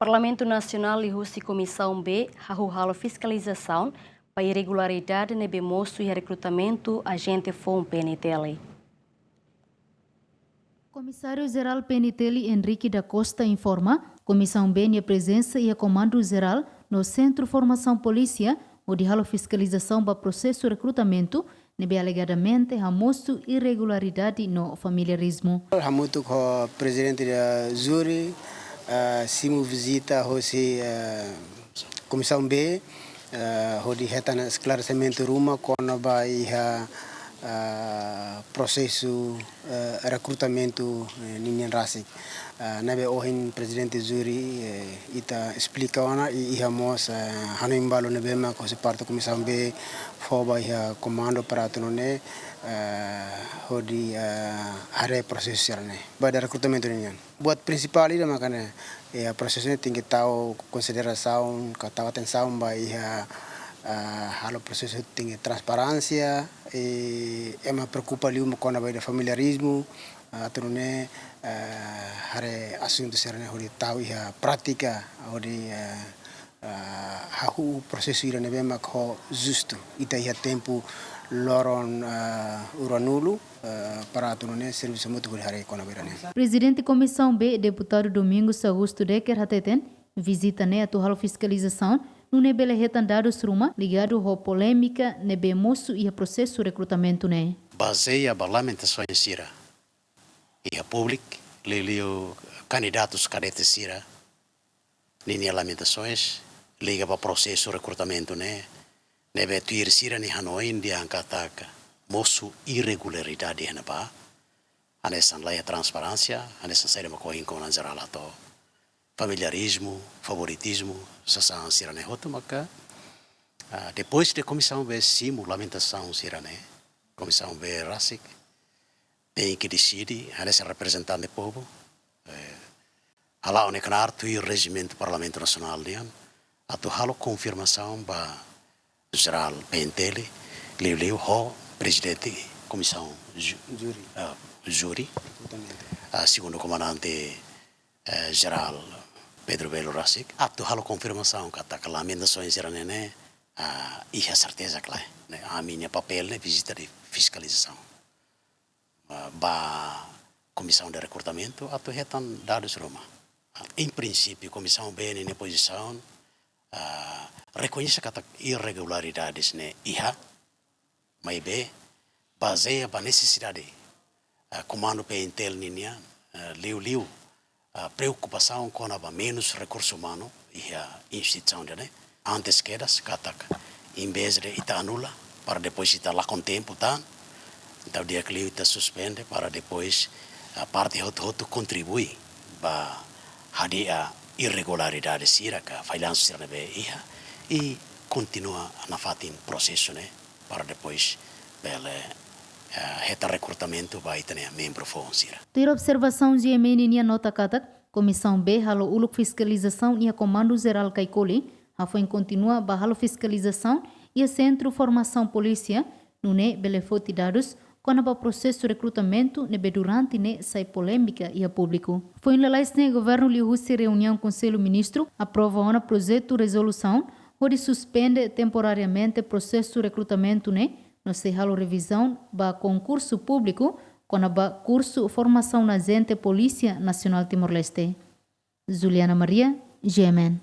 Parlamentu Nasionál e hosi Komisaun B hahú fiskalizasaun para irregularidade no mosu e rekrutamentu ajente founPNTL. Comissário-Geral PNTL Henrique da Costa informa Komisaun B a presença e a comando-geral no Centro Formação Polícia, onde halo fiscalização para processo de recrutamento, nebe alegadamente a mosu irregularidade no familiarismo. Hamutuk ho presidente da júri, simu visita hosi Komisaun B, hodi hetan esclarecimento rumah quando vai processo recrutamento ninguém rasik. Nabe ohin presidente júri ita explica ona e ihamos hanu imbalo nabe ma ko se parte Komisaun B foba iha comando para tunone hodi are processo serane. Pada recrutamento ninguém. Buat principal ida makana prosesnya tinggi tahu konsiderasaun kata atenção ba iha halo processo tinggi transparência e me preocupa ali uma quando vai de familiarismo atunune hare assunto serane hodi tahu iha prática hodi hahú processo ira nebe mak ho justo ita iha tempo loron uranulo para atunune serviço muito hodi hare quando vai ne. Presidente Komisaun B, deputado Domingos Augusto Decker hateten visita ne atu halo fiscalização no nebele hetan dados ruma ligado ao polêmica nebe mosu e a processo recrutamento ne. Baseia parlamentações sira e a público lelio candidatos cadetes sira linha lamentações liga para processo recrutamento ne nebe tuir sira ni hanoi india angkataka mosu irregularidade hena ba anesan laia transparência anesan série mako inconan geralato familiarismo, favoritismo, sasan sirane hotu maka depois de Komisaun B simu lamentação sirane Komisaun B rasik tem que decidir esse representante do povo hala one kanar tu regimento Parlamentu Nasional dian atu halo confirmação ba geral PNTL leu ho presidente Komisaun júri segundo comandante geral Pedro Belo Rasik, atu halo confirmação kata que lamentações era nene ia certeza claro, né a minha papel né visita de fiscalização, ba comissão de recrutamento atu hetan dados Roma. Em princípio Komisaun B nessa posição reconhece kata irregularidades né iha, mas B baseia ba necessidade comando PNTL ninia liu preocupação com a menos recurso humano e a instituição dele antes que das katak em vez de ita anula para depois ita lá com tempo tá então dia que ita suspende para depois a parte outro contribui para hadia irregularidade siraka falhanças sirane e continua na fatin processo né para depois bele heta recrutamento vai ter membro foun sira. Ter observação de emenia nota katak Komisaun B halo uluk fiscalização e a comando geral kaikoli foi continua ba halo fiscalização e a centro formação polícia no ne belefoti dados quando ba processo recrutamento nebe durante ne sai polêmica e a público. Foi em lelais ne governo lihusi reunião conselho ministro aprova uma projeto resolução onde suspende temporariamente processo recrutamento ne no se halo revisão ba concurso público com a curso formação na ajente Polícia Nacional Timor-Leste. Juliana Maria, GMN.